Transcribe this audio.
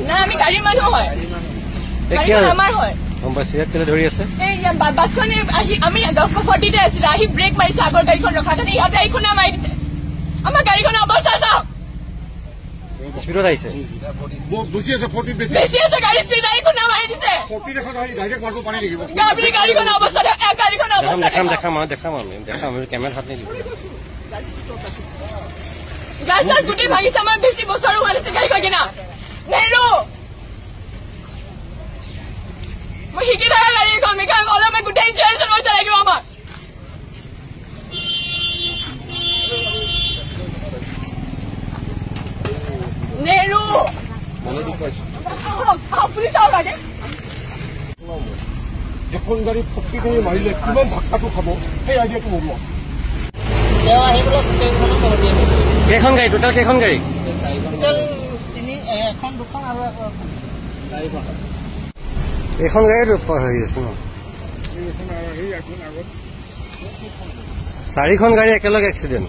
না আমি গাড়ীৰ মানুহ হয় গাড়ীখন আমাৰ হয় ধৰি আছে বাছখনে আহি আমি 40তে আছিলো আহি ব্ৰেক মাৰিছে আগৰ গাড়ীখন ৰখা কাৰণে ইহঁতে এই খুনা মাৰি দিছে আমাৰ গাড়ীখনৰ অৱস্থা চাওক স্পীডত আহিছে বেছি আছে গাড়ী স্পীড আহি খুনা মাৰি দিছে গাড়ীখনৰ অৱস্থা দেখাম কেমেৰাত হাত নিদিব গ্লাছ গোটেই ভাঙিছে আমাৰ বেছি বছৰো হোৱা নাছিল গাড়ীখন কিনা নেৰো মই শিকি থকা গাড়ীখন মেকানিক অলপমান গোটেই ইঞ্চুৰেঞ্চৰ পইচা লাগিব আমাক নেৰো পুলিচ আগে এখন গাড়ী ফটকি কৰি মাৰিলে কিমান ধাক্কাটো খাব সেই আইডিয়াটো মোৰ কেইখন গাড়ী টোটেল কেইখন গাড়ী এখন গাড়ী হেৰি আছে ন 4খন গাড়ী একেলগে এক্সিডেণ্ট